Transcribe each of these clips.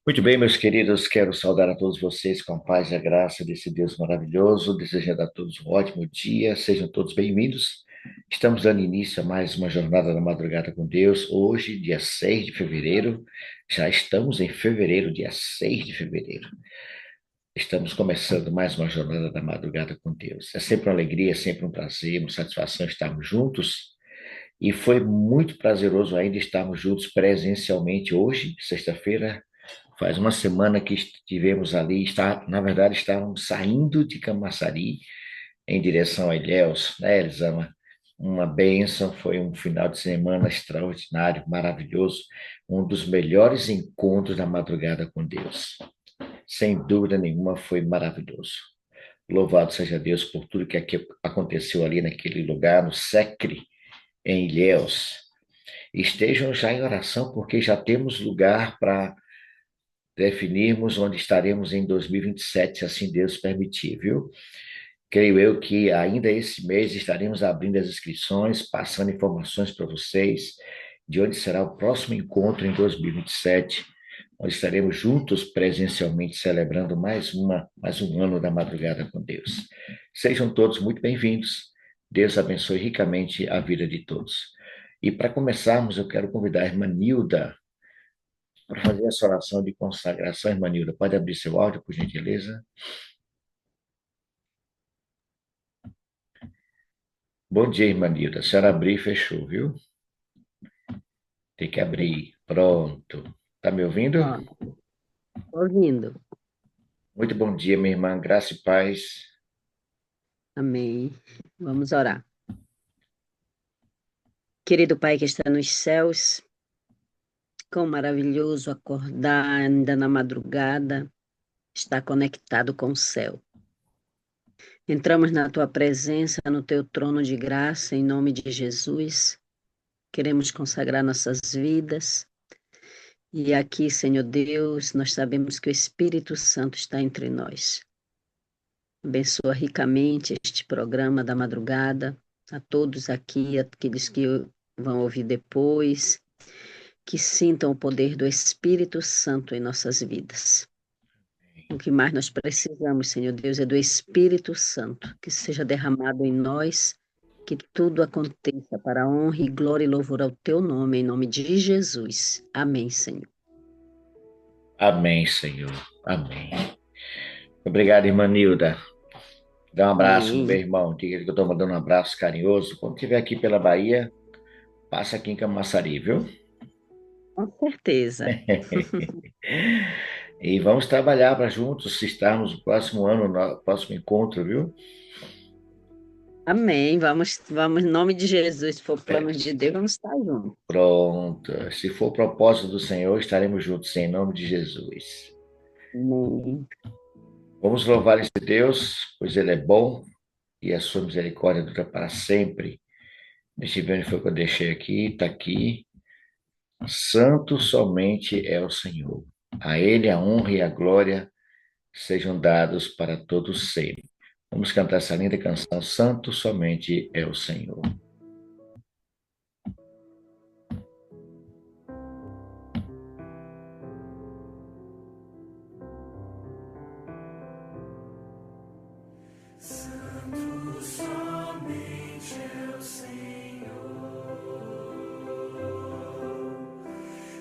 Muito bem, meus queridos, quero saudar a todos vocês com a paz e a graça desse Deus maravilhoso, desejando a todos um ótimo dia, sejam todos bem-vindos. Estamos dando início a mais uma jornada da madrugada com Deus, hoje, dia 6 de fevereiro, já estamos em fevereiro, dia 6 de fevereiro. Estamos começando mais uma jornada da madrugada com Deus. É sempre uma alegria, é sempre um prazer, uma satisfação estarmos juntos. E foi muito prazeroso ainda estarmos juntos presencialmente hoje, sexta-feira. Faz uma semana que estivemos ali, na verdade, estávamos saindo de Camaçari em direção a Ilhéus, né, Elisama? Uma bênção, foi um final de semana extraordinário, maravilhoso, um dos melhores encontros da madrugada com Deus. Sem dúvida nenhuma, foi maravilhoso. Louvado seja Deus por tudo que aconteceu ali naquele lugar, no Secre, em Ilhéus. Estejam já em oração, porque já temos lugar para definirmos onde estaremos em 2027, se assim Deus permitir, viu? Creio eu que ainda esse mês estaremos abrindo as inscrições, passando informações para vocês de onde será o próximo encontro em 2027, onde estaremos juntos presencialmente celebrando mais um ano da madrugada com Deus. Sejam todos muito bem-vindos. Deus abençoe ricamente a vida de todos. E para começarmos, eu quero convidar a irmã Nilda para fazer essa oração de consagração, irmã Nilda. Pode abrir seu áudio, por gentileza? Bom dia, irmã Nilda. A senhora abriu e fechou, viu? Tem que abrir. Pronto. Tá me ouvindo? Ó, ouvindo. Muito bom dia, minha irmã. Graça e paz. Amém. Vamos orar. Querido Pai que está nos céus, quão maravilhoso acordar ainda na madrugada, estar conectado com o céu. Entramos na tua presença, no teu trono de graça, em nome de Jesus. Queremos consagrar nossas vidas. E aqui, Senhor Deus, nós sabemos que o Espírito Santo está entre nós. Abençoa ricamente este programa da madrugada, a todos aqui, aqueles que vão ouvir depois, que sintam o poder do Espírito Santo em nossas vidas. O que mais nós precisamos, Senhor Deus, é do Espírito Santo, que seja derramado em nós, que tudo aconteça para a honra e glória e louvor ao teu nome, em nome de Jesus. Amém, Senhor. Amém, Senhor. Amém. Obrigado, irmã Nilda. Dá um abraço no meu Amém. irmão. Diga que eu estou mandando um abraço carinhoso. Quando estiver aqui pela Bahia, passa aqui em Camaçari, viu? Com certeza. E vamos trabalhar para juntos estarmos no próximo ano, no próximo encontro, viu? Amém. Vamos, em nome de Jesus, se for plano de Deus, vamos estar juntos. Pronto. Se for o propósito do Senhor, estaremos juntos em nome de Jesus. Amém. Vamos louvar esse Deus, pois Ele é bom e a sua misericórdia dura para sempre. Neste bem foi que eu deixei aqui, está aqui. Santo somente é o Senhor. A Ele a honra e a glória sejam dados para todos sempre. Vamos cantar essa linda canção. Santo somente é o Senhor. Santo somente é o Senhor,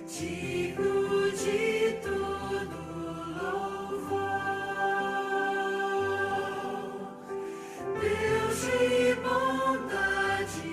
digno de todo louvor. Deus de bondade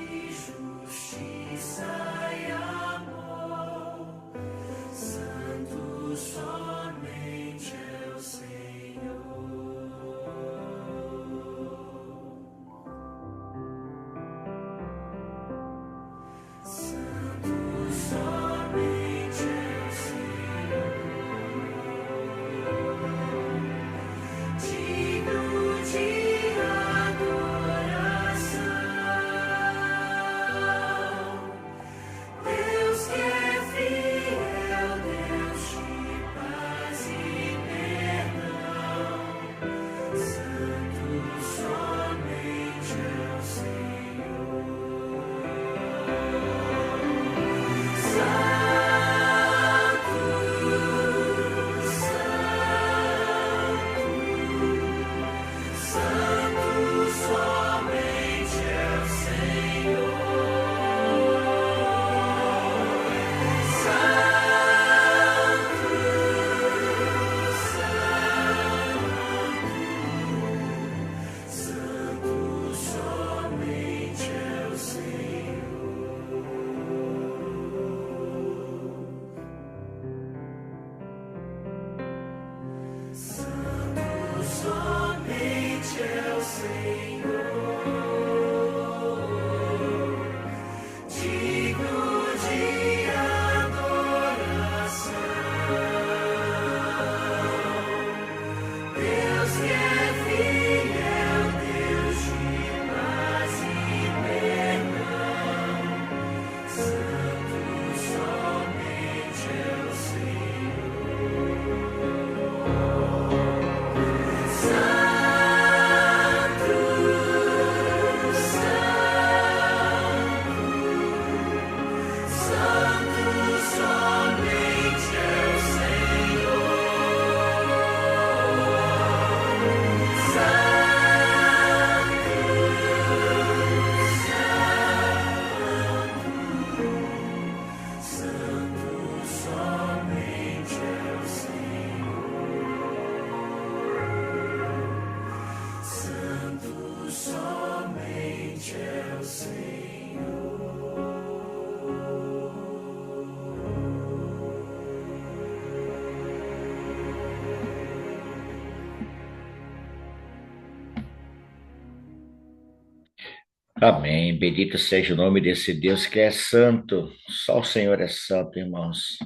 Amém. Bendito seja o nome desse Deus que é santo. Só o Senhor é santo, irmãos.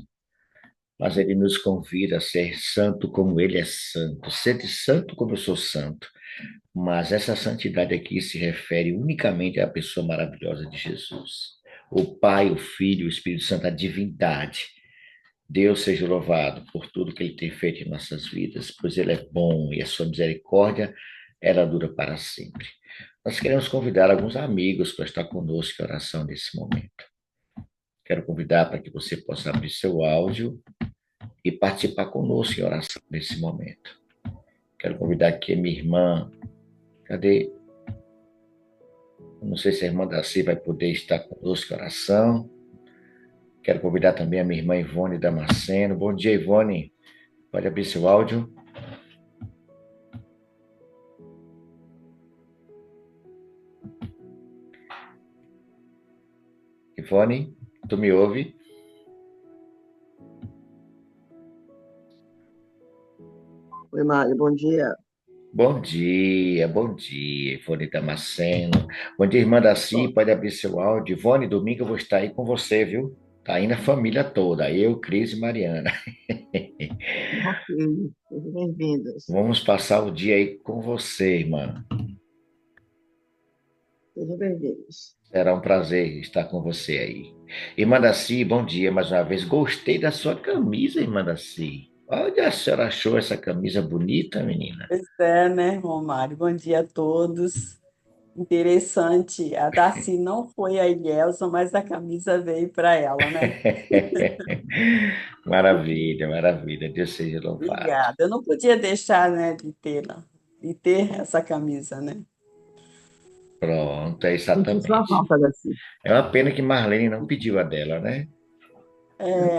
Mas ele nos convida a ser santo como ele é santo. Sede santo como eu sou santo. Mas essa santidade aqui se refere unicamente à pessoa maravilhosa de Jesus. O Pai, o Filho, o Espírito Santo, a divindade. Deus seja louvado por tudo que ele tem feito em nossas vidas, pois ele é bom e a sua misericórdia, ela dura para sempre. Nós queremos convidar alguns amigos para estar conosco em oração nesse momento. Quero convidar para que você possa abrir seu áudio e participar conosco em oração nesse momento. Quero convidar aqui a minha irmã. Cadê? Não sei se a irmã Daci vai poder estar conosco em oração. Quero convidar também a minha irmã Ivone Damasceno. Bom dia, Ivone. Pode abrir seu áudio. Ivone, tu me ouve? Oi, Mário, bom dia. Bom dia, Ivone Damasceno. Bom dia, irmã Daci, pode abrir seu áudio. Ivone, domingo eu vou estar aí com você, viu? Tá aí na família toda, eu, Cris e Mariana. Ok, sejam bem-vindos. Vamos passar o dia aí com você, irmã. Sejam bem-vindos. Será um prazer estar com você aí. Irmã Daci, bom dia mais uma vez. Gostei da sua camisa, irmã Daci. Olha, a senhora achou essa camisa bonita, menina? Pois é, né, irmão Mário? Bom dia a todos. Interessante, a Darcy não foi a Ilhelsa, mas a camisa veio para ela, né? Maravilha, maravilha. Deus seja louvado. Obrigada. Eu não podia deixar, né, de ter essa camisa, né? Pronto, é Senti sua exatamente. falta, Daci. É uma pena que Marlene não pediu a dela, né?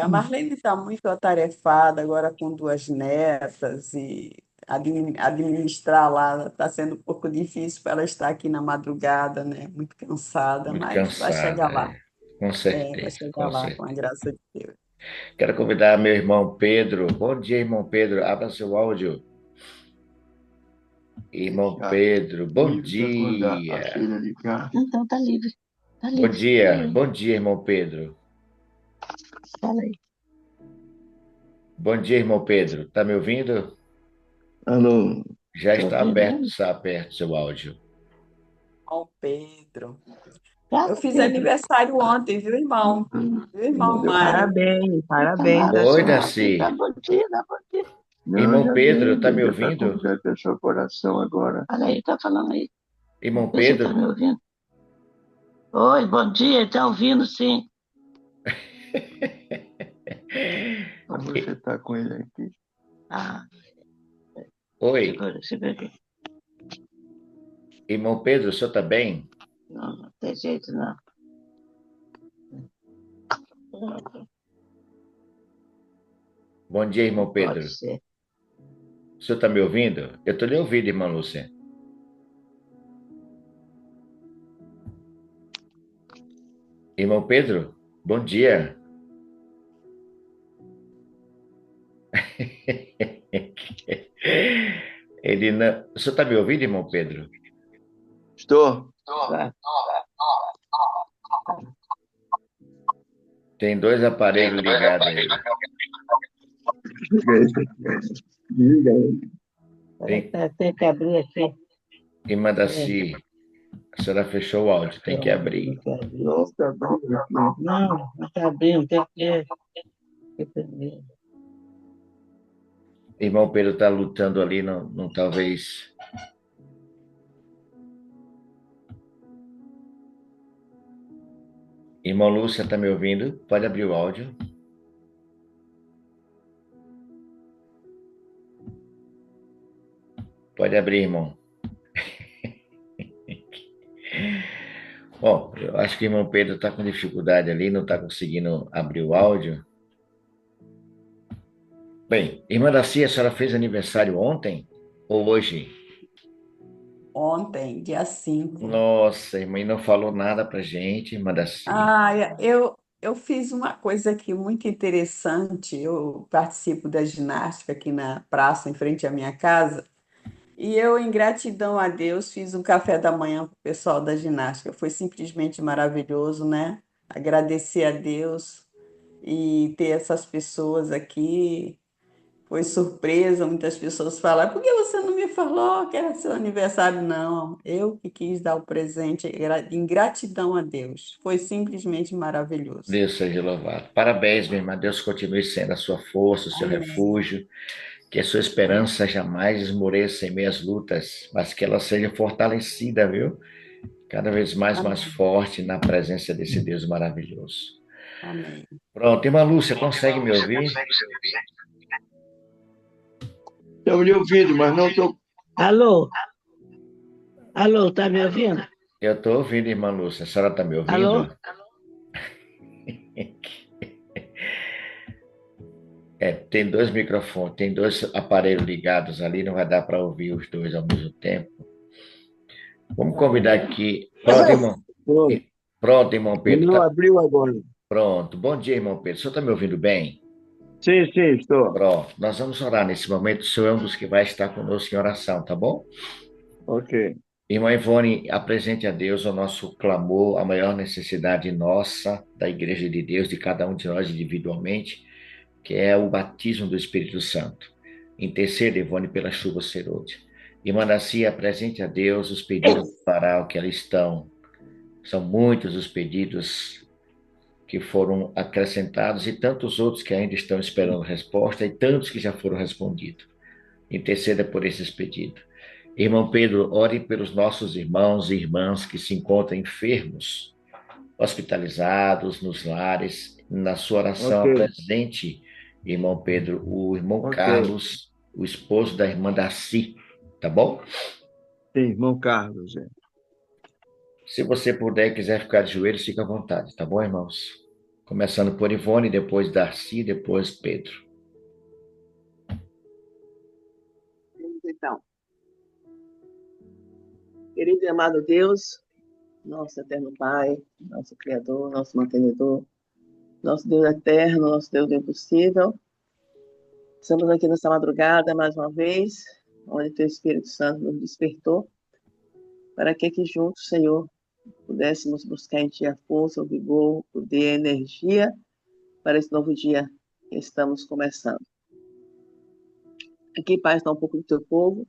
A Marlene está muito atarefada agora com duas netas e administrar lá está sendo um pouco difícil para ela estar aqui na madrugada, né? Muito cansada, Muito mas vai chegar cansada, lá. é. Com Vai certeza, chegar com lá com a certeza. graça de Deus. Quero convidar meu irmão Pedro. Bom dia, irmão Pedro. Abra seu áudio. Irmão Já Pedro, bom livre para quando a dia. Sheila ligar. Então tá livre. Tá Bom livre. dia, bom dia, irmão Pedro. Fala aí. Bom dia, irmão Pedro. Tá me ouvindo? Alô, Já Tô está ouvindo. aberto seu áudio. Ó, Pedro. Fala, Eu fiz Pedro. aniversário ontem, viu, irmão? Viu, não irmão deu para Mário? Parabéns, Então, parabéns, abre Oi, seu Daci. áudio e dá Darcy. bom dia, dá bom dia. Não, Irmão já Pedro, tá dei, me já está ouvindo? completo o seu coração agora. Olha aí, tá falando aí. Irmão Vê se tá Pedro? me ouvindo. Oi, bom dia, tá ouvindo sim. Como você está com ele aqui? Ah, Oi, segura aqui. irmão Pedro, o senhor tá bem? Não, não tem jeito não. Bom dia, Não irmão pode Pedro. ser. O senhor tá me ouvindo? Eu tô lhe ouvindo, irmã Lúcia. Irmão Pedro, bom dia. Ele não... O senhor tá me ouvindo, irmão Pedro? Estou. Tá. Tem dois aparelhos ligados aí. Diga aí. Tem... Tem que abrir aqui. Irmã Daci, a senhora fechou o áudio, tem que abrir. Não, está bom. Não tá abrindo, tem que primeiro. Irmão Pedro tá lutando ali, não, não talvez. Irmão Lúcia, tá me ouvindo? Pode abrir o áudio. Pode abrir, irmão. Bom, eu acho que o irmão Pedro está com dificuldade ali, não está conseguindo abrir o áudio. Bem, irmã Daci, a senhora fez aniversário ontem ou hoje? Ontem, dia 5. Nossa, irmã, e não falou nada pra gente, irmã Daci. Eu fiz uma coisa aqui muito interessante. Eu participo da ginástica aqui na praça, em frente à minha casa. E eu, em gratidão a Deus, fiz um café da manhã para o pessoal da ginástica. Foi simplesmente maravilhoso, né? Agradecer a Deus e ter essas pessoas aqui. Foi surpresa, muitas pessoas falaram, por que você não me falou que era seu aniversário? Não, eu que quis dar o presente em gratidão a Deus. Foi simplesmente maravilhoso. Deus seja louvado. Parabéns, minha irmã. Deus continue sendo a sua força, o seu Amém. refúgio. Que a sua esperança jamais esmoreça em meio às lutas, mas que ela seja fortalecida, viu? Cada vez mais Amém. forte na presença desse Deus maravilhoso. Amém. Pronto, irmã Lúcia, consegue me ouvir? Estão lhe ouvindo, mas não estou. Alô? Alô, tá me ouvindo? Eu estou ouvindo, irmã Lúcia. A senhora está me Alô? ouvindo? Tem dois microfones, tem dois aparelhos ligados ali, não vai dar para ouvir os dois ao mesmo tempo. Vamos convidar aqui. Pronto, irmão. Pronto. Pronto, irmão Ele Pedro. não abriu agora. Pronto. Bom dia, irmão Pedro. O senhor está me ouvindo bem? Sim, estou. Pronto. Nós vamos orar nesse momento. O senhor é um dos que vai estar conosco em oração, tá bom? Ok. Irmã Ivone, apresente a Deus o nosso clamor, a maior necessidade nossa, da Igreja de Deus, de cada um de nós individualmente, que é o batismo do Espírito Santo. Interceda, Ivone, pela chuva serôdia. Irmã Dacia, apresente a Deus os pedidos do varal que ali estão. São muitos os pedidos que foram acrescentados e tantos outros que ainda estão esperando resposta e tantos que já foram respondidos. Interceda por esses pedidos. Irmão Pedro, ore pelos nossos irmãos e irmãs que se encontram enfermos, hospitalizados, nos lares. Na sua oração, Ok. apresente, irmão Pedro, o irmão Ok. Carlos, o esposo da irmã Darcy, tá bom? Sim, irmão Carlos. É. Se você puder e quiser ficar de joelhos, fique à vontade, tá bom, irmãos? Começando por Ivone, depois Darcy, depois Pedro. Então, querido e amado Deus, nosso eterno Pai, nosso Criador, nosso mantenedor, nosso Deus eterno, nosso Deus impossível, estamos aqui nessa madrugada mais uma vez, onde Teu Espírito Santo nos despertou, para que aqui juntos, Senhor, pudéssemos buscar em Ti a força, o vigor, o poder, a energia para esse novo dia que estamos começando. Aqui, Pai, está um pouco do Teu povo,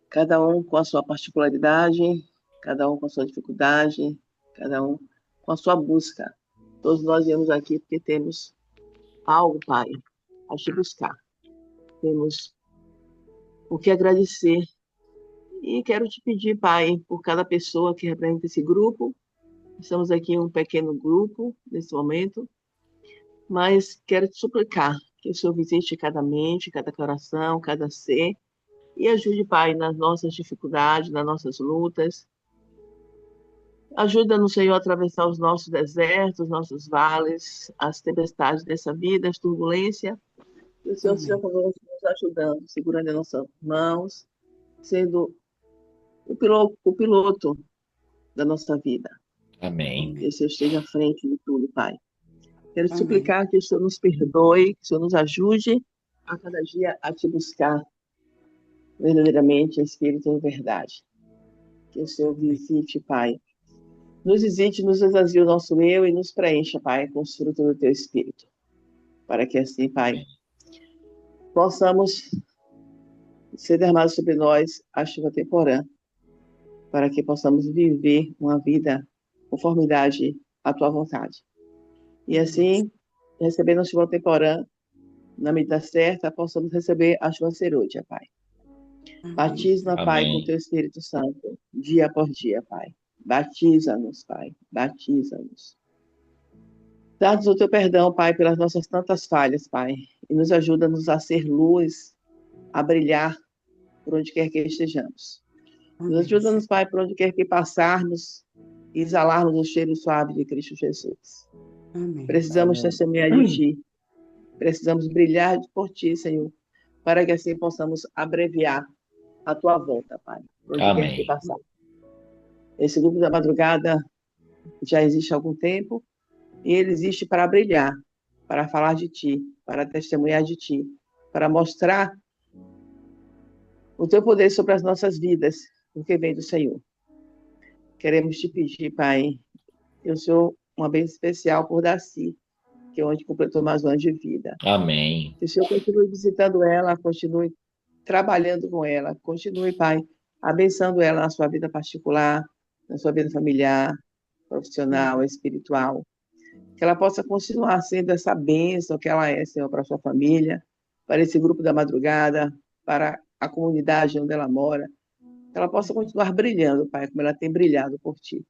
cada um com a sua particularidade, cada um com a sua dificuldade, cada um com a sua busca. Todos nós viemos aqui porque temos algo, Pai, a te buscar. Temos o que agradecer. E quero te pedir, Pai, por cada pessoa que representa esse grupo. Estamos aqui em um pequeno grupo nesse momento, mas quero te suplicar que o Senhor visite cada mente, cada coração, cada ser, e ajude, Pai, nas nossas dificuldades, nas nossas lutas. Ajuda-nos, Senhor, a atravessar os nossos desertos, os nossos vales, as tempestades dessa vida, as turbulências. E o Senhor esteja conosco, nos ajudando, segurando as nossas mãos, sendo o piloto da nossa vida. Amém. Que o Senhor esteja à frente de tudo, Pai. Quero te Amém. suplicar que o Senhor nos perdoe, que o Senhor nos ajude a cada dia a te buscar verdadeiramente em espírito e em verdade. Que o Senhor visite, Pai. Nos visite, nos esvazie o nosso eu e nos preencha, Pai, com os frutos do Teu Espírito. Para que assim, Pai, possamos ser derramado sobre nós a chuva temporã, para que possamos viver uma vida conformidade à Tua vontade. E assim, recebendo a chuva temporã, na medida certa, possamos receber a chuva serôdia, Pai. Batiza, Pai, com Amém. Teu Espírito Santo, dia por dia, Pai. Batiza-nos, Pai. Batiza-nos. Dá-nos o Teu perdão, Pai, pelas nossas tantas falhas, Pai. E nos ajuda-nos a ser luz, a brilhar por onde quer que estejamos. Nos ajuda-nos, Pai, por onde quer que passarmos e exalarmos o cheiro suave de Cristo Jesus. Amém. Precisamos Amém. testemunhar de Ti. Precisamos brilhar por Ti, Senhor, para que assim possamos abreviar a Tua volta, Pai, por onde quer que Amém. passar. Esse grupo da madrugada já existe há algum tempo e ele existe para brilhar, para falar de Ti, para testemunhar de Ti, para mostrar o teu poder sobre as nossas vidas, porque vem do Senhor. Queremos te pedir, Pai, e o Senhor uma bênção especial por Darcy, que é onde completou mais um ano de vida. Amém. Que o Senhor continue visitando ela, continue trabalhando com ela, continue, Pai, abençoando ela na sua vida particular, na sua vida familiar, profissional, espiritual. Que ela possa continuar sendo essa bênção que ela é, Senhor, para a sua família, para esse grupo da madrugada, para a comunidade onde ela mora. Que ela possa continuar brilhando, Pai, como ela tem brilhado por ti.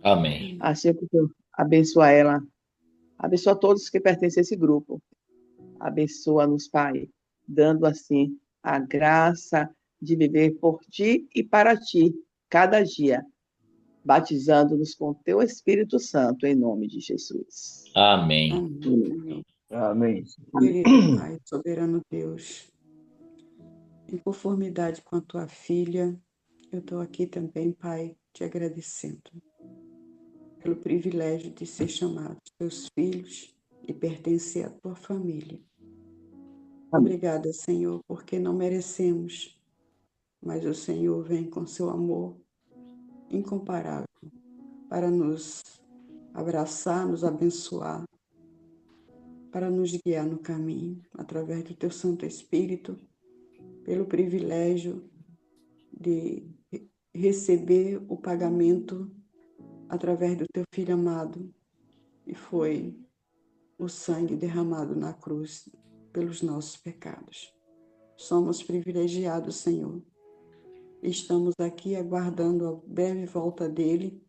Amém. Assim que o Senhor abençoa ela, abençoa todos que pertencem a esse grupo. Abençoa-nos, Pai, dando assim a graça de viver por ti e para ti, cada dia, batizando-nos com teu Espírito Santo, em nome de Jesus. Amém. Amém, Senhor. Amém. Querido Pai, soberano Deus, em conformidade com a tua filha, eu estou aqui também, Pai, te agradecendo pelo privilégio de ser chamado teus filhos e pertencer à tua família. Obrigada, Senhor, porque não merecemos, mas o Senhor vem com seu amor incomparável para nos abraçar, nos abençoar, para nos guiar no caminho, através do teu Santo Espírito, pelo privilégio de receber o pagamento através do teu Filho amado, e foi o sangue derramado na cruz pelos nossos pecados. Somos privilegiados, Senhor. Estamos aqui aguardando a breve volta dele,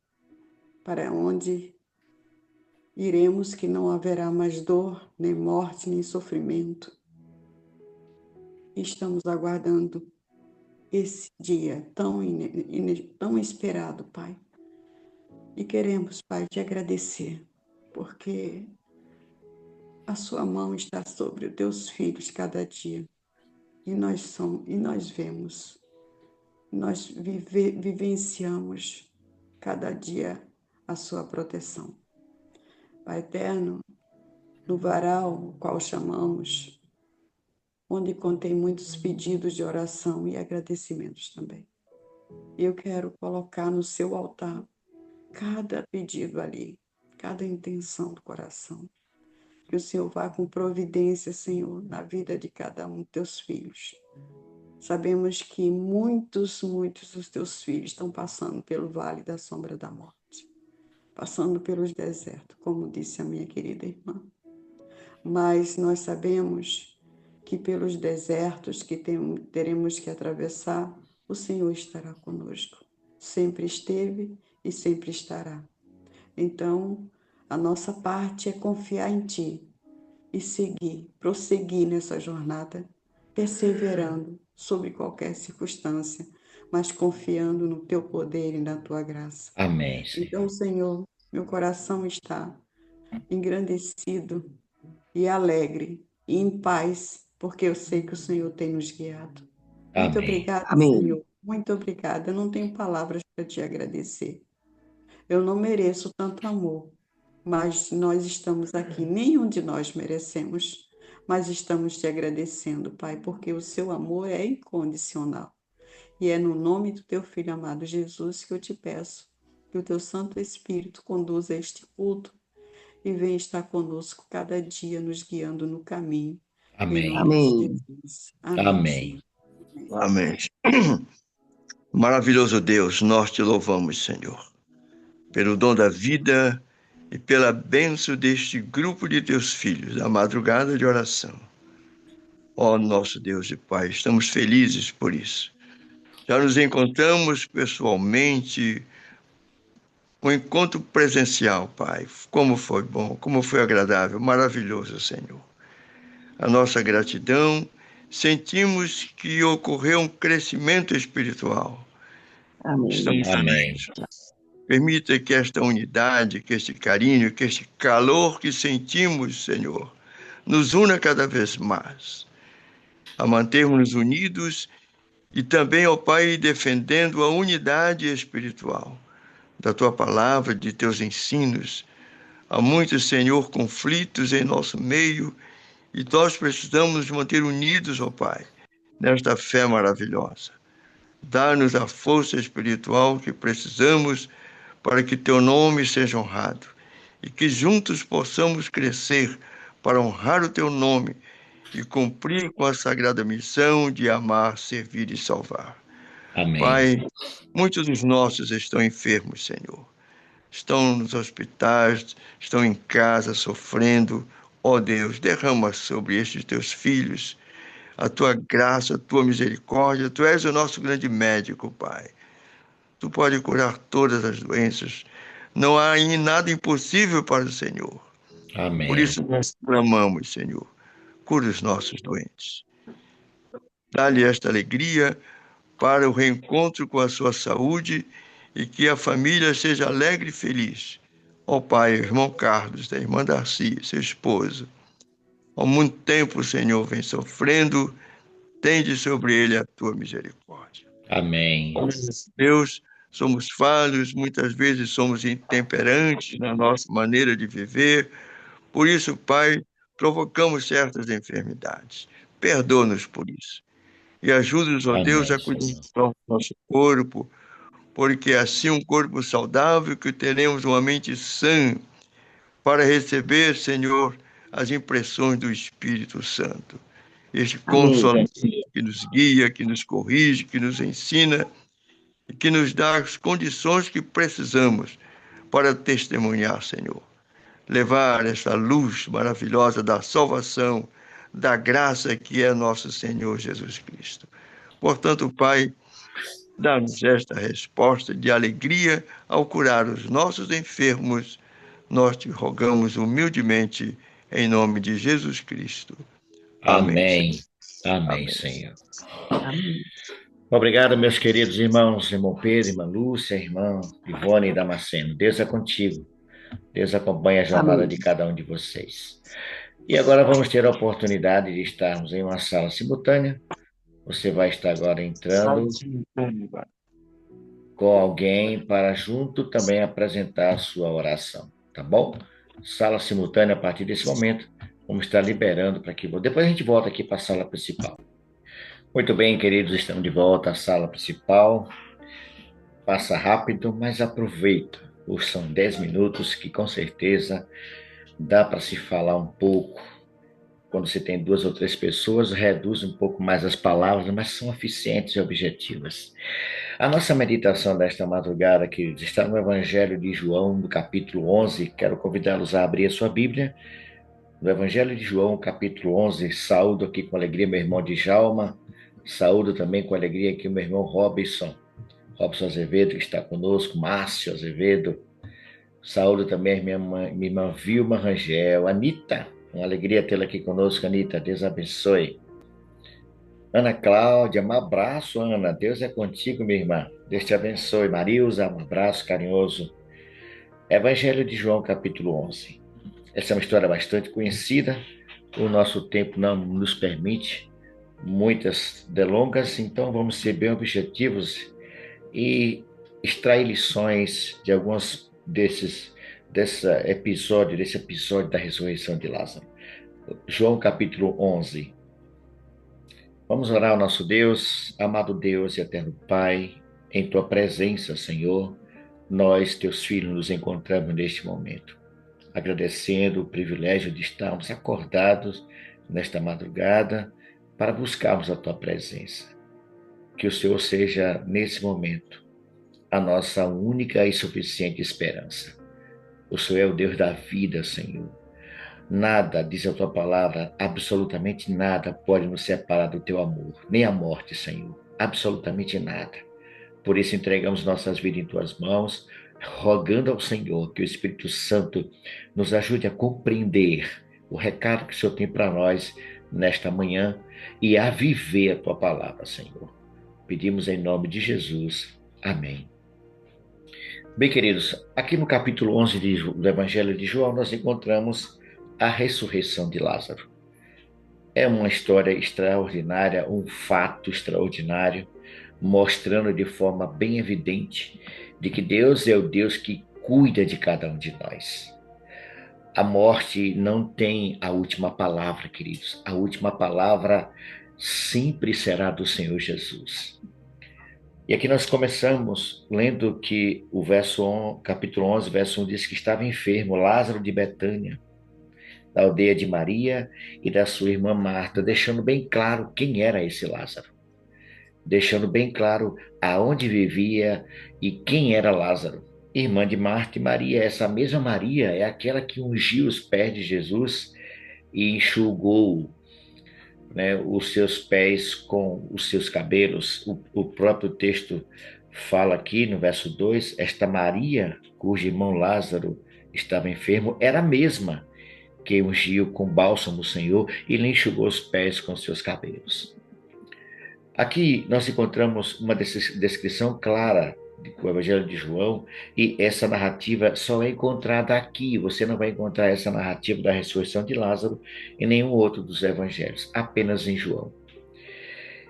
para onde iremos, que não haverá mais dor, nem morte, nem sofrimento. Estamos aguardando esse dia tão esperado, Pai. E queremos, Pai, te agradecer, porque a sua mão está sobre os teus filhos cada dia. E nós vemos, nós vivenciamos cada dia a sua proteção. Pai eterno, no varal, o qual chamamos, onde contém muitos pedidos de oração e agradecimentos também. Eu quero colocar no seu altar cada pedido ali, cada intenção do coração. Que o Senhor vá com providência, Senhor, na vida de cada um dos teus filhos. Sabemos que muitos dos teus filhos estão passando pelo vale da sombra da morte, passando pelos desertos, como disse a minha querida irmã. Mas nós sabemos que pelos desertos que teremos que atravessar, o Senhor estará conosco. Sempre esteve e sempre estará. Então, a nossa parte é confiar em Ti e prosseguir nessa jornada, perseverando sobre qualquer circunstância, mas confiando no Teu poder e na Tua graça. Amém, Senhor. Então, Senhor, meu coração está engrandecido e alegre e em paz, porque eu sei que o Senhor tem nos guiado. Muito Amém. obrigada, Amém. Senhor. Muito obrigada. Eu não tenho palavras para te agradecer. Eu não mereço tanto amor, mas nós estamos aqui. Nenhum de nós merecemos, mas estamos te agradecendo, Pai, porque o seu amor é incondicional. E é no nome do teu Filho amado Jesus que eu te peço que o teu Santo Espírito conduza este culto e venha estar conosco cada dia, nos guiando no caminho. Em Amém. nome Amém. de Jesus. Amém. Amém. Senhor. Amém. Maravilhoso Deus, nós te louvamos, Senhor, pelo dom da vida e pela bênção deste grupo de teus filhos, da madrugada de oração. Ó nosso Deus e Pai, estamos felizes por isso. Já nos encontramos pessoalmente, um encontro presencial, Pai. Como foi bom, como foi agradável, maravilhoso, Senhor. A nossa gratidão, sentimos que ocorreu um crescimento espiritual. Amém. Estamos Amém. Permita que esta unidade, que este carinho, que este calor que sentimos, Senhor, nos una cada vez mais, a mantermos unidos e também, ó Pai, defendendo a unidade espiritual da Tua palavra, de Teus ensinos. Há muitos, Senhor, conflitos em nosso meio e nós precisamos nos manter unidos, ó Pai, nesta fé maravilhosa. Dá-nos a força espiritual que precisamos para que teu nome seja honrado e que juntos possamos crescer para honrar o teu nome e cumprir com a sagrada missão de amar, servir e salvar. Amém. Pai, muitos dos nossos estão enfermos, Senhor. Estão nos hospitais, estão em casa sofrendo. Ó Deus, derrama sobre estes teus filhos a tua graça, a tua misericórdia. Tu és o nosso grande médico, Pai. Tu pode curar todas as doenças. Não há nada impossível para o Senhor. Amém. Por isso nós clamamos, Senhor. Cura os nossos doentes. Dá-lhe esta alegria para o reencontro com a sua saúde e que a família seja alegre e feliz. Ó Pai, irmão Carlos, da irmã Darcy, seu esposo. Há muito tempo o Senhor vem sofrendo, tende sobre ele a tua misericórdia. Amém. Deus, somos falhos, muitas vezes somos intemperantes na nossa maneira de viver. Por isso, Pai, provocamos certas enfermidades. Perdoa-nos por isso. E ajuda-nos, ó Amém, Deus, a Senhor. cuidar do nosso corpo, porque é assim um corpo saudável que teremos uma mente sã para receber, Senhor, as impressões do Espírito Santo. Este Consolador que nos guia, que nos corrige, que nos ensina e que nos dá as condições que precisamos para testemunhar, Senhor. Levar essa luz maravilhosa da salvação, da graça que é nosso Senhor Jesus Cristo. Portanto, Pai, dá-nos esta resposta de alegria ao curar os nossos enfermos. Nós te rogamos humildemente em nome de Jesus Cristo. Amém. Amém. Amém. Senhor. Amém. Obrigado, meus queridos irmãos, irmão Pedro, irmã Lúcia, irmã Ivone e Damasceno. Deus é contigo. Deus acompanha a jornada Amém. de cada um de vocês. E agora vamos ter a oportunidade de estarmos em uma sala simultânea. Você vai estar agora entrando com alguém para junto também apresentar a sua oração, tá bom? Sala simultânea a partir desse momento. Vamos estar liberando para que... Depois a gente volta aqui para a sala principal. Muito bem, queridos, estamos de volta à sala principal. Passa rápido, mas aproveita. São 10 minutos que com certeza dá para se falar um pouco. Quando você tem 2 ou 3 pessoas, reduz um pouco mais as palavras, mas são eficientes e objetivas. A nossa meditação desta madrugada, queridos, está no Evangelho de João, no capítulo 11. Quero convidá-los a abrir a sua Bíblia. No Evangelho de João, capítulo 11, saúdo aqui com alegria meu irmão Djalma, saúdo também com alegria aqui o meu irmão Robson Azevedo, que está conosco, Márcio Azevedo, saúdo também a minha irmã Vilma Rangel, Anita, uma alegria tê-la aqui conosco, Anita, Deus abençoe. Ana Cláudia, um abraço, Ana, Deus é contigo, minha irmã, Deus te abençoe. Marilza, um abraço carinhoso. Evangelho de João, capítulo 11. Essa é uma história bastante conhecida, o nosso tempo não nos permite muitas delongas, então vamos ser bem objetivos e extrair lições de alguns desse episódio da ressurreição de Lázaro. João capítulo 11. Vamos orar ao nosso Deus, amado Deus e eterno Pai, em tua presença, Senhor, nós, teus filhos, nos encontramos neste momento, agradecendo o privilégio de estarmos acordados nesta madrugada para buscarmos a tua presença. Que o Senhor seja, nesse momento, a nossa única e suficiente esperança. O Senhor é o Deus da vida, Senhor. Nada, diz a tua palavra, absolutamente nada pode nos separar do teu amor, nem a morte, Senhor. Absolutamente nada. Por isso entregamos nossas vidas em tuas mãos, rogando ao Senhor que o Espírito Santo nos ajude a compreender o recado que o Senhor tem para nós nesta manhã e a viver a tua palavra, Senhor. Pedimos em nome de Jesus. Amém. Bem, queridos, aqui no capítulo 11 do Evangelho de João, nós encontramos a ressurreição de Lázaro. É uma história extraordinária, um fato extraordinário, mostrando de forma bem evidente de que Deus é o Deus que cuida de cada um de nós. A morte não tem a última palavra, queridos. A última palavra sempre será do Senhor Jesus. E aqui nós começamos lendo que o capítulo 11, verso 1 diz que estava enfermo Lázaro de Betânia, da aldeia de Maria e da sua irmã Marta, deixando bem claro quem era esse Lázaro, deixando bem claro aonde vivia e quem era Lázaro. Irmã de Marta e Maria, essa mesma Maria é aquela que ungiu os pés de Jesus e enxugou, né, os seus pés com os seus cabelos. O próprio texto fala aqui no verso 2: esta Maria, cujo irmão Lázaro estava enfermo, era a mesma que ungiu com bálsamo o Senhor e lhe enxugou os pés com seus cabelos. Aqui nós encontramos uma descrição clara do Evangelho de João, e essa narrativa só é encontrada aqui. Você não vai encontrar essa narrativa da ressurreição de Lázaro em nenhum outro dos evangelhos, apenas em João.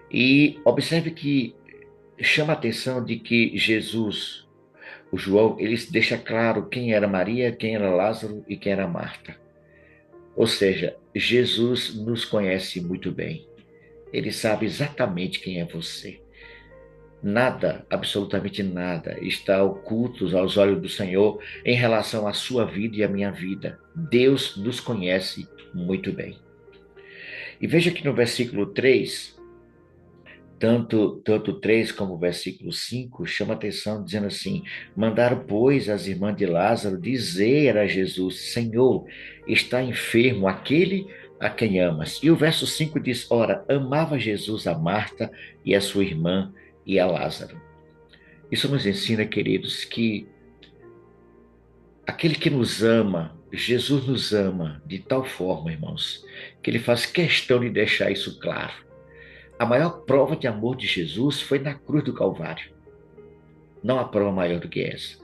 E observe que chama a atenção de que Jesus, o João, ele deixa claro quem era Maria, quem era Lázaro e quem era Marta. Ou seja, Jesus nos conhece muito bem. Ele sabe exatamente quem é você. Nada, absolutamente nada, está oculto aos olhos do Senhor em relação à sua vida e à minha vida. Deus nos conhece muito bem. E veja que no versículo 3, tanto o 3 como o versículo 5, chama atenção dizendo assim: mandaram, pois, as irmãs de Lázaro dizer a Jesus: Senhor, está enfermo aquele a quem amas. E o verso 5 diz: ora, amava Jesus a Marta e a sua irmã e a Lázaro. Isso nos ensina, queridos, que aquele que nos ama, Jesus nos ama de tal forma, irmãos, que ele faz questão de deixar isso claro. A maior prova de amor de Jesus foi na cruz do Calvário. Não há prova maior do que essa.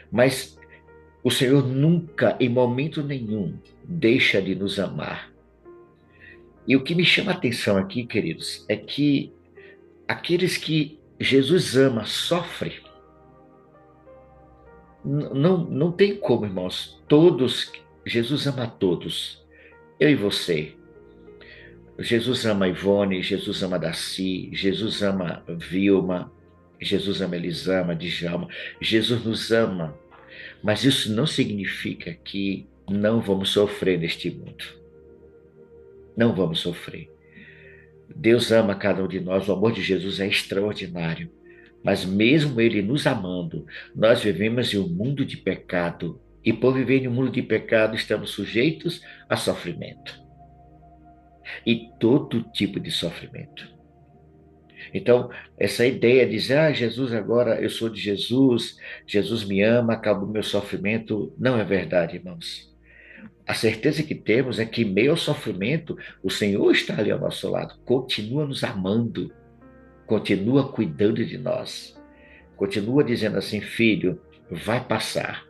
Mas o Senhor nunca, em momento nenhum, deixa de nos amar. E o que me chama a atenção aqui, queridos, é que aqueles que Jesus ama sofrem. Não tem como, irmãos. Todos, Jesus ama a todos. Eu e você. Jesus ama Ivone, Jesus ama Daci, Jesus ama Vilma, Jesus ama Elisama, Djalma. Jesus nos ama. Mas isso não significa que não vamos sofrer neste mundo. Não vamos sofrer. Deus ama cada um de nós, o amor de Jesus é extraordinário. Mas mesmo Ele nos amando, nós vivemos em um mundo de pecado. E por viver em um mundo de pecado, estamos sujeitos a sofrimento. E todo tipo de sofrimento. Então, essa ideia de dizer, Jesus, agora eu sou de Jesus, Jesus me ama, acabou meu sofrimento, não é verdade, irmãos. A certeza que temos é que, em meio ao sofrimento, o Senhor está ali ao nosso lado, continua nos amando, continua cuidando de nós, continua dizendo assim: filho, vai passar,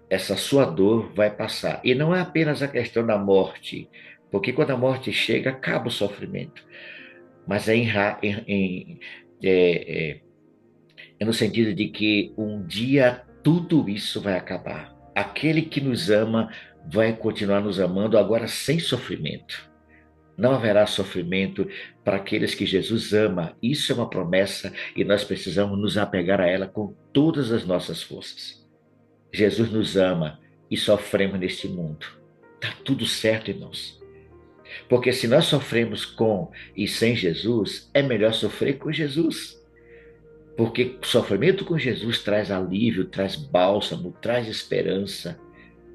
essa sua dor vai passar. E não é apenas a questão da morte, porque quando a morte chega, acaba o sofrimento, mas é no sentido de que um dia tudo isso vai acabar. Aquele que nos ama vai continuar nos amando, agora sem sofrimento. Não haverá sofrimento para aqueles que Jesus ama. Isso é uma promessa e nós precisamos nos apegar a ela com todas as nossas forças. Jesus nos ama e sofremos neste mundo. Está tudo certo, irmãos. Porque se nós sofremos com e sem Jesus, é melhor sofrer com Jesus. Porque sofrimento com Jesus traz alívio, traz bálsamo, traz esperança.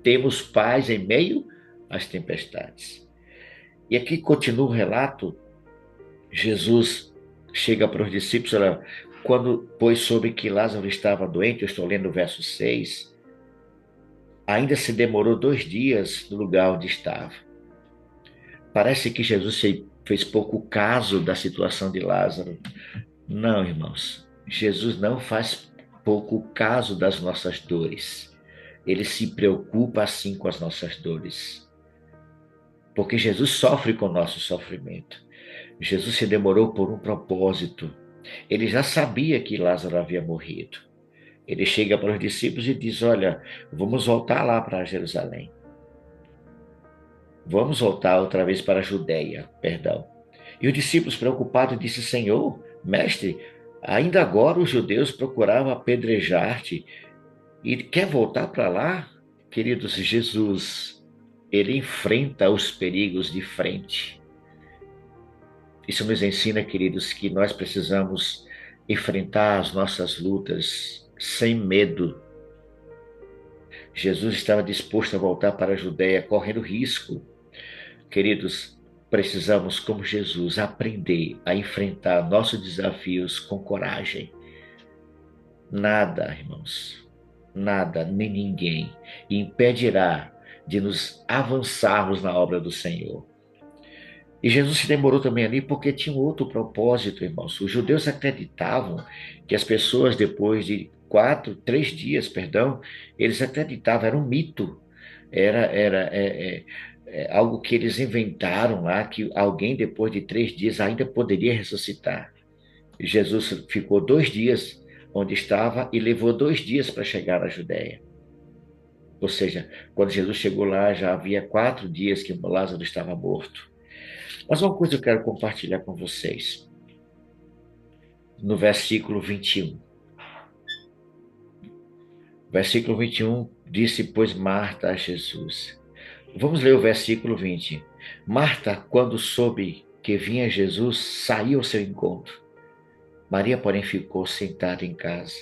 Temos paz em meio às tempestades. E aqui continua o relato. Jesus chega para os discípulos, quando, pois, soube que Lázaro estava doente, eu estou lendo o verso 6, ainda se demorou 2 dias no lugar onde estava. Parece que Jesus fez pouco caso da situação de Lázaro. Não, irmãos. Jesus não faz pouco caso das nossas dores. Ele se preocupa assim com as nossas dores. Porque Jesus sofre com o nosso sofrimento. Jesus se demorou por um propósito. Ele já sabia que Lázaro havia morrido. Ele chega para os discípulos e diz: olha, vamos voltar lá para Jerusalém. Vamos voltar outra vez para a Judéia, perdão. E os discípulos preocupados disseram: Senhor, mestre, Ainda agora os judeus procuravam apedrejar-te e quer voltar para lá? Queridos, Jesus, ele enfrenta os perigos de frente. Isso nos ensina, queridos, que nós precisamos enfrentar as nossas lutas sem medo. Jesus estava disposto a voltar para a Judéia, correndo risco. Queridos, precisamos, como Jesus, aprender a enfrentar nossos desafios com coragem. Nada, irmãos, nada nem ninguém impedirá de nos avançarmos na obra do Senhor. E Jesus se demorou também ali porque tinha um outro propósito, irmãos. Os judeus acreditavam que as pessoas, depois de 3 dias, eles acreditavam, era um mito, era algo que eles inventaram lá, que alguém depois de 3 dias ainda poderia ressuscitar. Jesus ficou 2 dias onde estava e levou 2 dias para chegar à Judéia. Ou seja, quando Jesus chegou lá, já havia 4 dias que Lázaro estava morto. Mas uma coisa eu quero compartilhar com vocês. No versículo 21. Versículo 21, disse, pois, Marta a Jesus. Vamos ler o versículo 20. Marta, quando soube que vinha Jesus, saiu ao seu encontro. Maria, porém, ficou sentada em casa.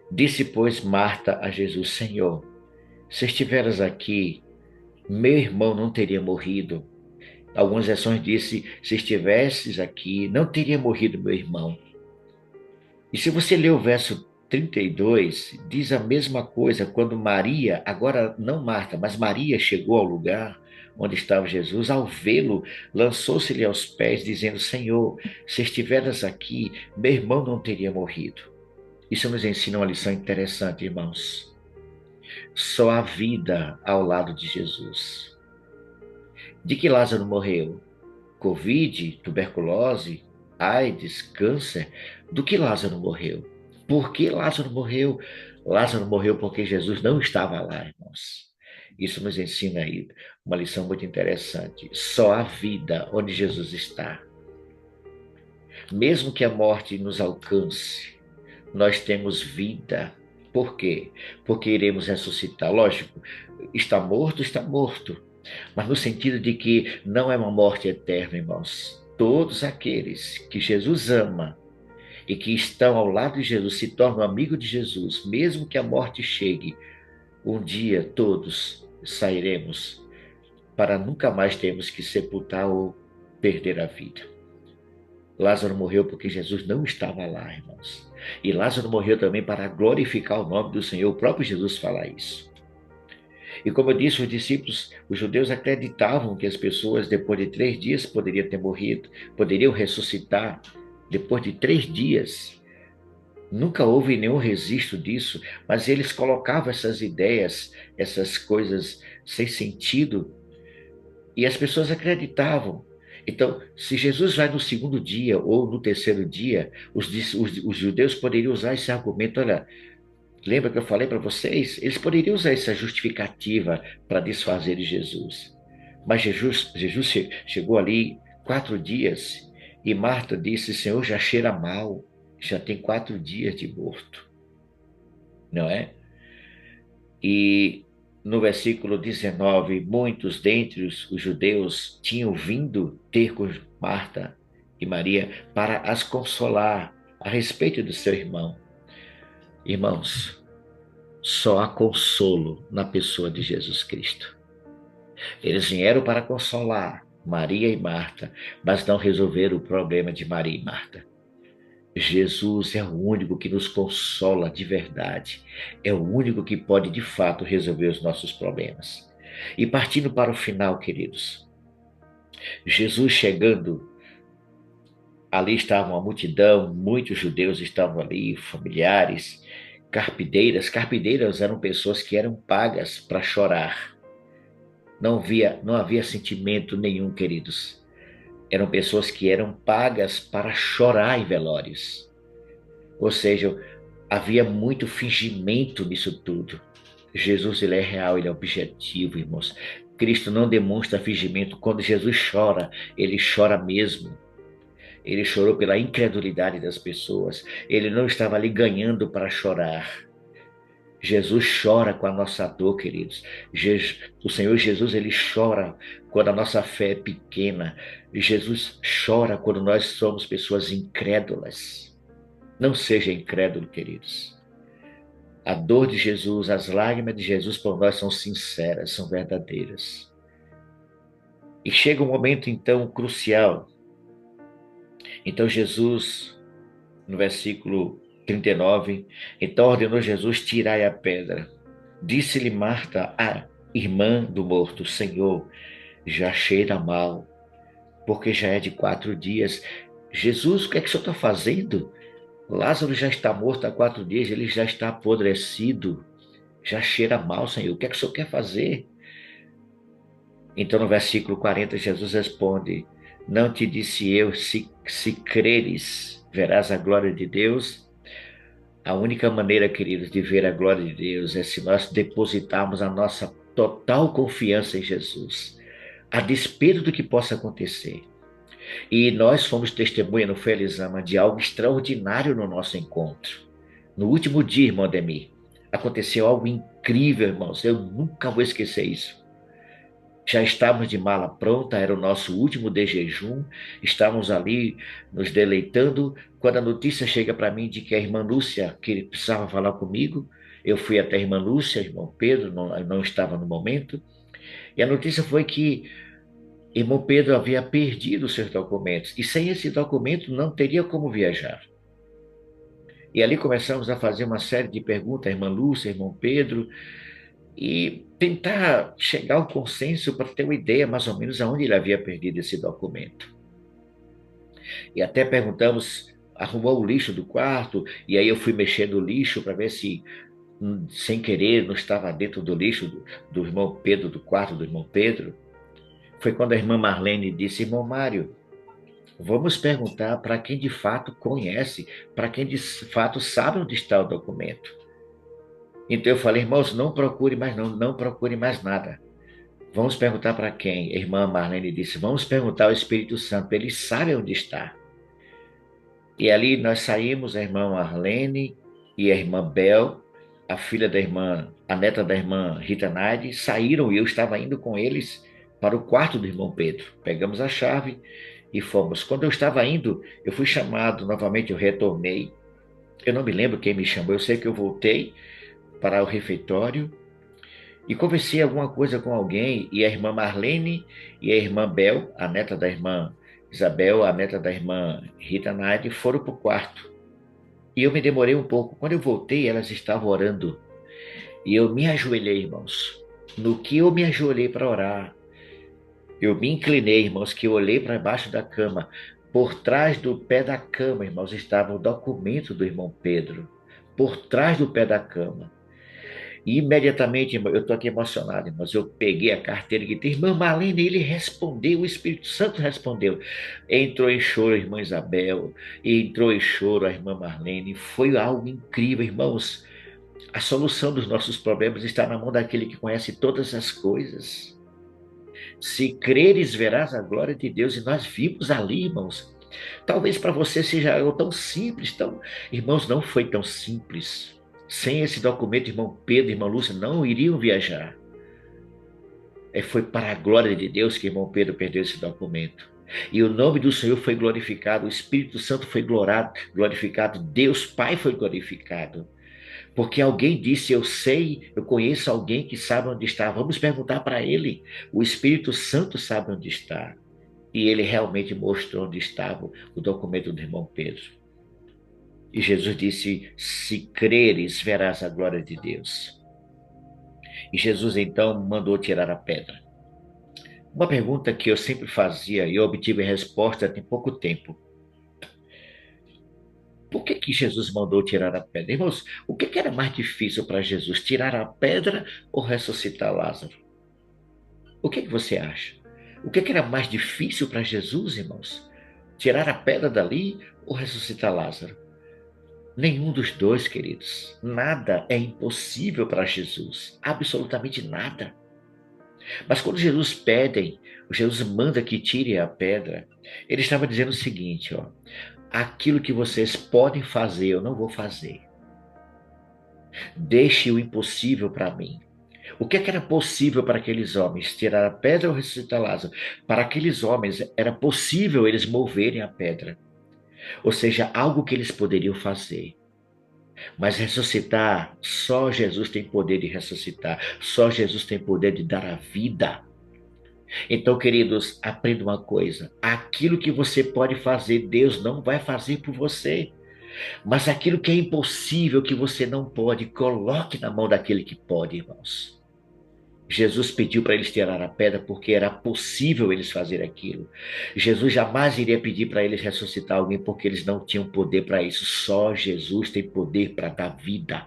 Disse, pois, Marta a Jesus, Senhor, se estiveras aqui, meu irmão não teria morrido. Algumas versões dizem, se estivesses aqui, não teria morrido meu irmão. E se você ler o verso 32, diz a mesma coisa quando Maria, agora não Marta, mas Maria chegou ao lugar onde estava Jesus, ao vê-lo, lançou-se-lhe aos pés, dizendo, Senhor, se estiveras aqui, meu irmão não teria morrido. Isso nos ensina uma lição interessante, irmãos. Só há vida ao lado de Jesus. De que Lázaro morreu? Covid, tuberculose, AIDS, câncer? Do que Lázaro morreu? Por que Lázaro morreu? Lázaro morreu porque Jesus não estava lá, irmãos. Isso nos ensina aí uma lição muito interessante. Só há vida onde Jesus está. Mesmo que a morte nos alcance, nós temos vida. Por quê? Porque iremos ressuscitar. Lógico, está morto, está morto. Mas no sentido de que não é uma morte eterna, irmãos. Todos aqueles que Jesus ama e que estão ao lado de Jesus se tornam amigos de Jesus, mesmo que a morte chegue, um dia todos sairemos para nunca mais termos que sepultar ou perder a vida. Lázaro morreu porque Jesus não estava lá, irmãos. E Lázaro morreu também para glorificar o nome do Senhor. O próprio Jesus fala isso. E como eu disse, os discípulos, os judeus acreditavam que as pessoas, depois de 3 dias, poderiam ter morrido, poderiam ressuscitar depois de 3 dias. Nunca houve nenhum registro disso, mas eles colocavam essas ideias, essas coisas sem sentido, e as pessoas acreditavam. Então, se Jesus vai no segundo dia ou no terceiro dia, os judeus poderiam usar esse argumento, olha, lembra que eu falei para vocês? Eles poderiam usar essa justificativa para desfazer de Jesus. Mas Jesus chegou ali 4 dias e Marta disse, Senhor, já cheira mal, já tem 4 dias de morto. Não é? E no versículo 19, muitos dentre os judeus tinham vindo ter com Marta e Maria para as consolar a respeito do seu irmão. Irmãos, só há consolo na pessoa de Jesus Cristo. Eles vieram para consolar Maria e Marta, mas não resolveram o problema de Maria e Marta. Jesus é o único que nos consola de verdade. É o único que pode, de fato, resolver os nossos problemas. E partindo para o final, queridos, Jesus chegando, ali estava uma multidão, muitos judeus estavam ali, familiares, carpideiras. Carpideiras eram pessoas que eram pagas para chorar. Não havia sentimento nenhum, queridos. Eram pessoas que eram pagas para chorar em velórios. Ou seja, havia muito fingimento nisso tudo. Jesus, ele é real, ele é objetivo, irmãos. Cristo não demonstra fingimento. Quando Jesus chora, ele chora mesmo. Ele chorou pela incredulidade das pessoas. Ele não estava ali ganhando para chorar. Jesus chora com a nossa dor, queridos. O Senhor Jesus, ele chora quando a nossa fé é pequena. Jesus chora quando nós somos pessoas incrédulas. Não seja incrédulo, queridos. A dor de Jesus, as lágrimas de Jesus por nós são sinceras, são verdadeiras. E chega um momento, então, crucial. Então, Jesus, no versículo 39, então ordenou Jesus: tirai a pedra. Disse-lhe Marta, a irmã do morto: Senhor, já cheira mal, porque já é de 4 dias. Jesus, o que é que o senhor está fazendo? Lázaro já está morto há 4 dias, ele já está apodrecido, já cheira mal, Senhor. O que é que o senhor quer fazer? Então, no versículo 40, Jesus responde: não te disse eu, se creres, verás a glória de Deus? A única maneira, queridos, de ver a glória de Deus é se nós depositarmos a nossa total confiança em Jesus, a despeito do que possa acontecer. E nós fomos testemunha no Felizama de algo extraordinário no nosso encontro. No último dia, irmão Ademir, aconteceu algo incrível, irmãos. Eu nunca vou esquecer isso. Já estávamos de mala pronta, era o nosso último de jejum, estávamos ali nos deleitando, quando a notícia chega para mim de que a irmã Lúcia, que precisava falar comigo, eu fui até a irmã Lúcia, irmão Pedro não estava no momento, e a notícia foi que irmão Pedro havia perdido os seus documentos, e sem esse documento não teria como viajar. E ali começamos a fazer uma série de perguntas, a irmã Lúcia, irmão Pedro, e tentar chegar ao consenso para ter uma ideia mais ou menos aonde ele havia perdido esse documento. E até perguntamos, arrumou o lixo do quarto, e aí eu fui mexer no lixo para ver se, sem querer, não estava dentro do lixo do irmão Pedro, do quarto do irmão Pedro. Foi quando a irmã Marlene disse: irmão Mário, vamos perguntar para quem de fato conhece, para quem de fato sabe onde está o documento. Então eu falei: irmãos, não procure mais não procure mais nada. Vamos perguntar para quem? A irmã Marlene disse: vamos perguntar ao Espírito Santo, ele sabe onde está. E ali nós saímos, a irmã Marlene e a irmã Bel, a filha da irmã, a neta da irmã Rita Naide, saíram e eu estava indo com eles para o quarto do irmão Pedro. Pegamos a chave e fomos. Quando eu estava indo, eu fui chamado novamente, eu retornei. Eu não me lembro quem me chamou, eu sei que eu voltei para o refeitório e conversei alguma coisa com alguém, e a irmã Marlene e a irmã Bel, a neta da irmã Isabel, a neta da irmã Rita Naide, foram para o quarto. E eu me demorei um pouco. Quando eu voltei, elas estavam orando. E eu me ajoelhei, irmãos. No que eu me ajoelhei para orar, eu me inclinei, irmãos, que eu olhei para baixo da cama. Por trás do pé da cama, irmãos, estava o documento do irmão Pedro. Por trás do pé da cama. E imediatamente, irmão, eu estou aqui emocionado, irmãos, eu peguei a carteira e gritei: irmã Marlene, ele respondeu, o Espírito Santo respondeu. Entrou em choro a irmã Isabel, entrou em choro a irmã Marlene. Foi algo incrível, irmãos. A solução dos nossos problemas está na mão daquele que conhece todas as coisas. Se creres, verás a glória de Deus. E nós vimos ali, irmãos. Talvez para você seja algo tão simples, irmãos, não foi tão simples. Sem esse documento, irmão Pedro e irmã Lúcia não iriam viajar. Foi para a glória de Deus que irmão Pedro perdeu esse documento. E o nome do Senhor foi glorificado, o Espírito Santo foi glorificado, Deus Pai foi glorificado. Porque alguém disse: eu sei, eu conheço alguém que sabe onde está. Vamos perguntar para ele. O Espírito Santo sabe onde está. E ele realmente mostrou onde estava o documento do irmão Pedro. E Jesus disse: se creres, verás a glória de Deus. E Jesus então mandou tirar a pedra. Uma pergunta que eu sempre fazia e eu obtive resposta tem pouco tempo. Por que Jesus mandou tirar a pedra? Irmãos, o que era mais difícil para Jesus? Tirar a pedra ou ressuscitar Lázaro? O que você acha? O que era mais difícil para Jesus, irmãos? Tirar a pedra dali ou ressuscitar Lázaro? Nenhum dos dois, queridos. Nada é impossível para Jesus. Absolutamente nada. Mas quando Jesus manda que tire a pedra, ele estava dizendo o seguinte, ó, aquilo que vocês podem fazer, eu não vou fazer. Deixe o impossível para mim. O que é que era possível para aqueles homens? Tirar a pedra ou ressuscitar Lázaro? Para aqueles homens era possível eles moverem a pedra. Ou seja, algo que eles poderiam fazer. Mas ressuscitar, só Jesus tem poder de ressuscitar. Só Jesus tem poder de dar a vida. Então, queridos, aprenda uma coisa. Aquilo que você pode fazer, Deus não vai fazer por você. Mas aquilo que é impossível, que você não pode, coloque na mão daquele que pode, irmãos. Jesus pediu para eles tirar a pedra porque era possível eles fazer aquilo. Jesus jamais iria pedir para eles ressuscitar alguém porque eles não tinham poder para isso. Só Jesus tem poder para dar vida.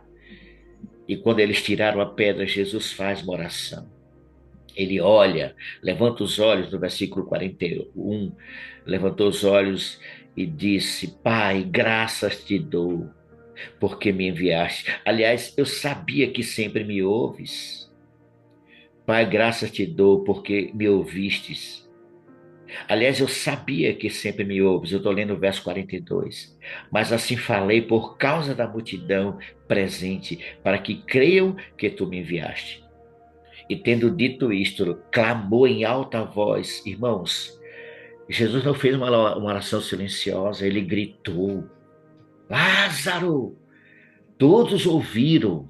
E quando eles tiraram a pedra, Jesus faz uma oração. Ele olha, levanta os olhos, no versículo 41, levantou os olhos e disse: Pai, graças te dou, porque me enviaste. Aliás, eu sabia que sempre me ouves. Pai, graças te dou, porque me ouvistes. Aliás, eu sabia que sempre me ouves. Eu estou lendo o verso 42. Mas assim falei por causa da multidão presente, para que creiam que tu me enviaste. E tendo dito isto, clamou em alta voz. Irmãos, Jesus não fez uma oração silenciosa, ele gritou: Lázaro! Todos ouviram: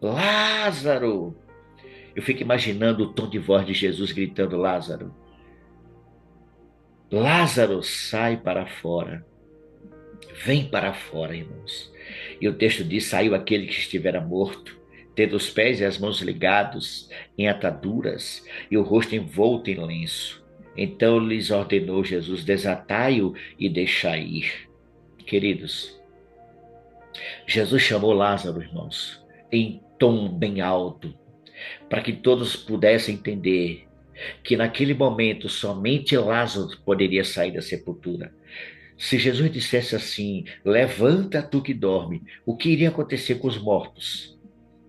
Lázaro! Eu fico imaginando o tom de voz de Jesus gritando: Lázaro! Lázaro, sai para fora. Vem para fora, irmãos. E o texto diz: saiu aquele que estivera morto, tendo os pés e as mãos ligados em ataduras e o rosto envolto em lenço. Então lhes ordenou Jesus: desatai-o e deixai ir. Queridos, Jesus chamou Lázaro, irmãos, em tom bem alto, para que todos pudessem entender que naquele momento somente Lázaro poderia sair da sepultura. Se Jesus dissesse assim: levanta tu que dorme, o que iria acontecer com os mortos?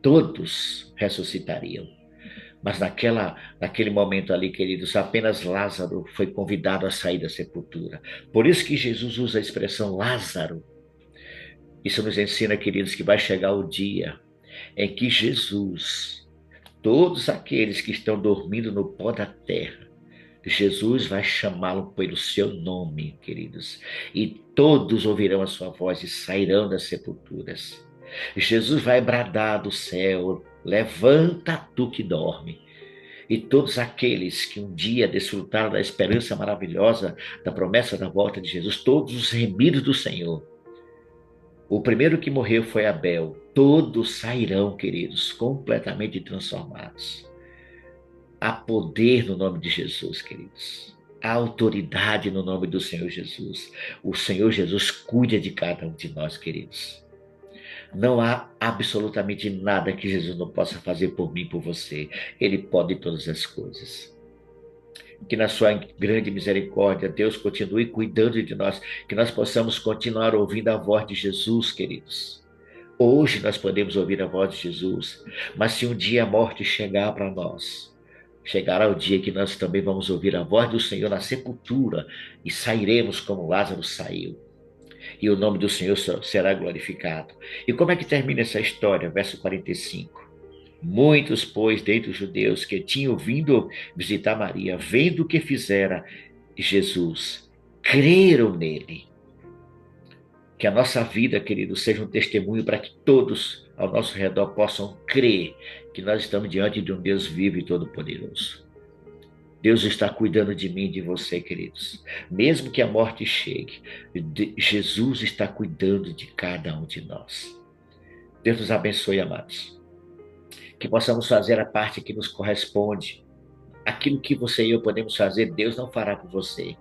Todos ressuscitariam. Mas naquele momento ali, queridos, apenas Lázaro foi convidado a sair da sepultura. Por isso que Jesus usa a expressão Lázaro. Isso nos ensina, queridos, que vai chegar o dia em que Jesus, todos aqueles que estão dormindo no pó da terra, Jesus vai chamá-lo pelo seu nome, queridos, e todos ouvirão a sua voz e sairão das sepulturas. Jesus vai bradar do céu: levanta tu que dorme. E todos aqueles que um dia desfrutaram da esperança maravilhosa, da promessa da volta de Jesus, todos os remidos do Senhor. O primeiro que morreu foi Abel. Todos sairão, queridos, completamente transformados. Há poder no nome de Jesus, queridos. Há autoridade no nome do Senhor Jesus. O Senhor Jesus cuida de cada um de nós, queridos. Não há absolutamente nada que Jesus não possa fazer por mim e por você. Ele pode todas as coisas. Que na sua grande misericórdia, Deus continue cuidando de nós, que nós possamos continuar ouvindo a voz de Jesus, queridos. Hoje nós podemos ouvir a voz de Jesus, mas se um dia a morte chegar para nós, chegará o dia que nós também vamos ouvir a voz do Senhor na sepultura e sairemos como Lázaro saiu. E o nome do Senhor será glorificado. E como é que termina essa história? Verso 45. Muitos, pois, dentre os judeus que tinham vindo visitar Maria, vendo o que fizera Jesus, creram nele. Que a nossa vida, querido, seja um testemunho para que todos ao nosso redor possam crer que nós estamos diante de um Deus vivo e todo-poderoso. Deus está cuidando de mim e de você, queridos. Mesmo que a morte chegue, Jesus está cuidando de cada um de nós. Deus nos abençoe, amados. Que possamos fazer a parte que nos corresponde. Aquilo que você e eu podemos fazer, Deus não fará por você.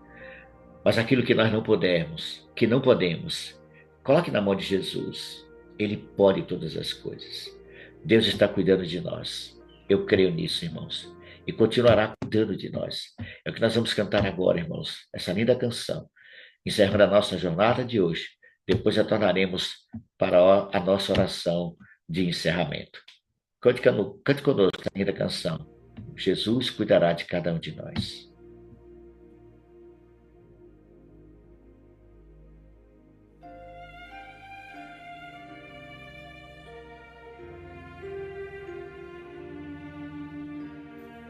Mas aquilo que nós não podemos, coloque na mão de Jesus. Ele pode todas as coisas. Deus está cuidando de nós. Eu creio nisso, irmãos. E continuará cuidando de nós. É o que nós vamos cantar agora, irmãos. Essa linda canção. Encerrando a nossa jornada de hoje. Depois retornaremos para a nossa oração de encerramento. Cante conosco a linda canção. Jesus cuidará de cada um de nós.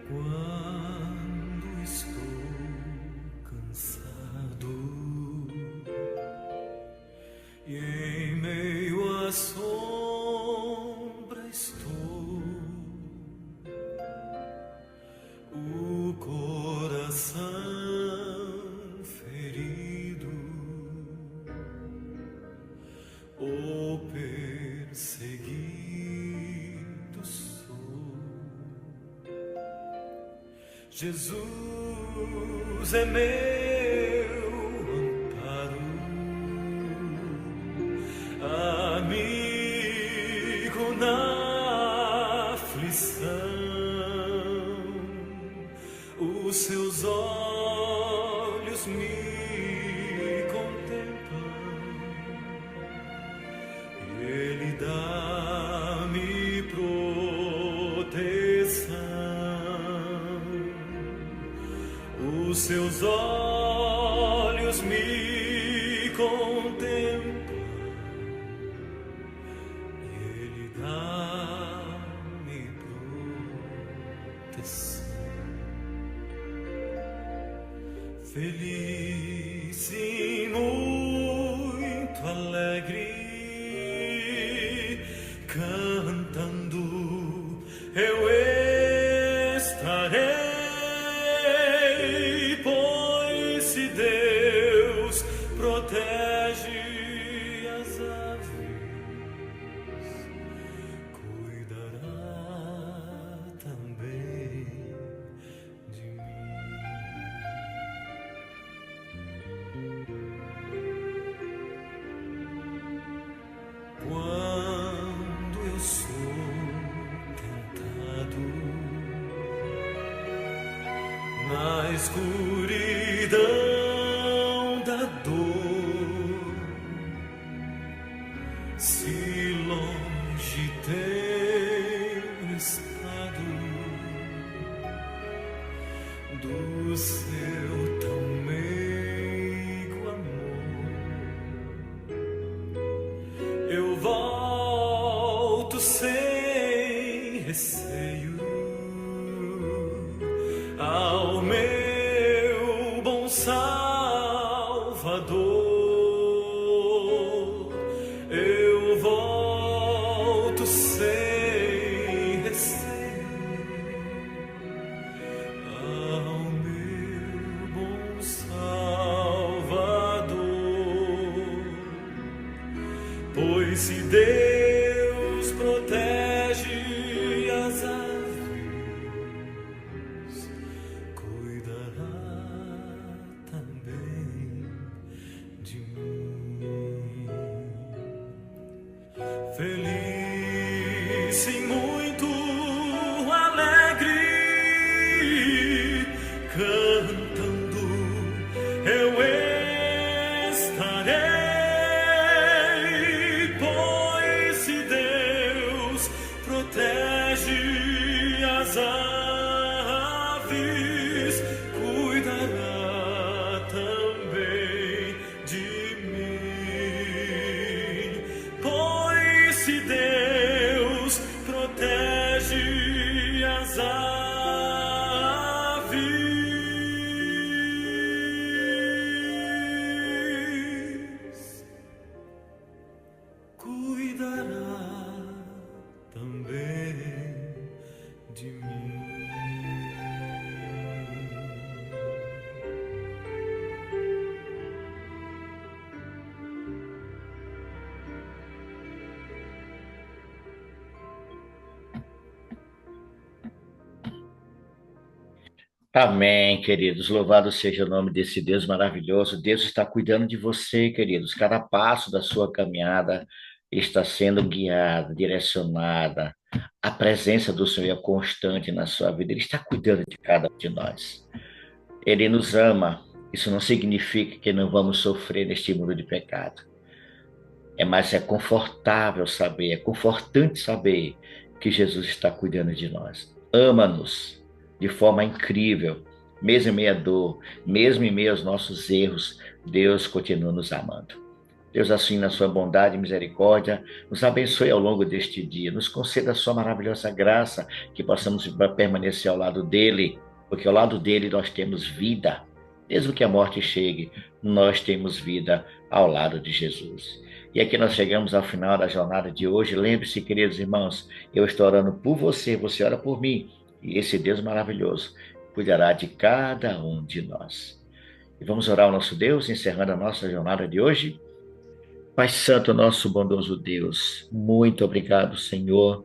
Quando estou cansado e em meio à sombra estou, o coração ferido ou perseguido sou. Jesus é meu amparo, amigo na aflição. Os seus olhos me contemplam, Ele dá-me proteção. Os seus olhos me contemplam, Ele dá-me proteção. Feliz e muito alegre, cantando eu estarei, pois se Deus protege as aves, cuidará também de mim. Quando eu sou tentado na escuridão da dor, se longe tenho estado do seu tão meigo amor, eu volto sem receio ao meu bom Salvador. Eu volto sem receio ao meu bom Salvador. Pois se Deus protege as aves, cuidará também de mim. Feliz e muito alegre, cantando eu estarei, pois se Deus protege as aves, cuidará também de mim. Pois se Deus protege as aves, cuidará também de mim. Amém, queridos. Louvado seja o nome desse Deus maravilhoso. Deus está cuidando de você, queridos. Cada passo da sua caminhada está sendo guiada, direcionada. A presença do Senhor é constante na sua vida. Ele está cuidando de cada um de nós. Ele nos ama. Isso não significa que não vamos sofrer neste mundo de pecado. Mas é confortável saber, é confortante saber que Jesus está cuidando de nós. Ama-nos. de forma incrível. Mesmo em meio à dor, mesmo em meio aos nossos erros, Deus continua nos amando. Deus, assim, na sua bondade e misericórdia, nos abençoe ao longo deste dia, nos conceda a sua maravilhosa graça, que possamos permanecer ao lado dele, porque ao lado dele nós temos vida. Mesmo que a morte chegue, nós temos vida ao lado de Jesus. E aqui nós chegamos ao final da jornada de hoje. Lembre-se, queridos irmãos, eu estou orando por você, você ora por mim, e esse Deus maravilhoso cuidará de cada um de nós. E vamos orar ao nosso Deus, encerrando a nossa jornada de hoje. Pai Santo, nosso bondoso Deus, muito obrigado, Senhor,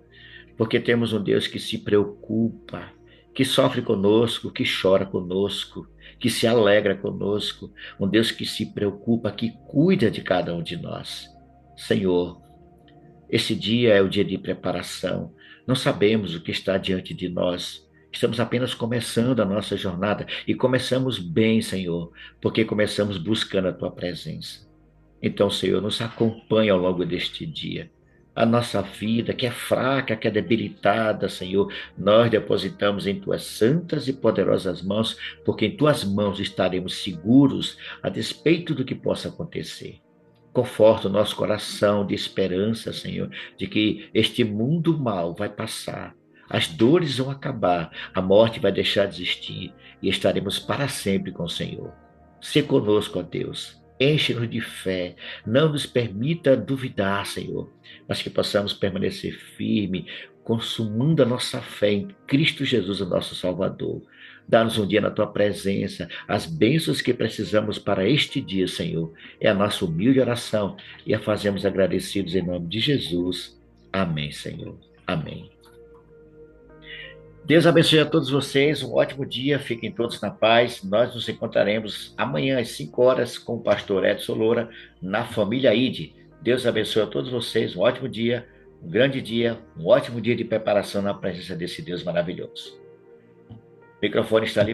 porque temos um Deus que se preocupa, que sofre conosco, que chora conosco, que se alegra conosco, um Deus que se preocupa, que cuida de cada um de nós. Senhor, esse dia é o dia de preparação, não sabemos o que está diante de nós. Estamos apenas começando a nossa jornada e começamos bem, Senhor, porque começamos buscando a Tua presença. Então, Senhor, nos acompanha ao longo deste dia. A nossa vida, que é fraca, que é debilitada, Senhor, nós depositamos em Tuas santas e poderosas mãos, porque em Tuas mãos estaremos seguros a despeito do que possa acontecer. Conforta o nosso coração de esperança, Senhor, de que este mundo mal vai passar, as dores vão acabar, a morte vai deixar de existir e estaremos para sempre com o Senhor. Se conosco, ó Deus. Enche-nos de fé, não nos permita duvidar, Senhor, mas que possamos permanecer firme, consumando a nossa fé em Cristo Jesus, o nosso Salvador. Dá-nos um dia na Tua presença, as bênçãos que precisamos para este dia, Senhor. É a nossa humilde oração e a fazemos agradecidos em nome de Jesus. Amém, Senhor. Amém. Deus abençoe a todos vocês, um ótimo dia, fiquem todos na paz. Nós nos encontraremos amanhã às 5 horas com o pastor Edson Loura na Família ID. Deus abençoe a todos vocês, um ótimo dia, um grande dia, um ótimo dia de preparação na presença desse Deus maravilhoso. O microfone está liberado.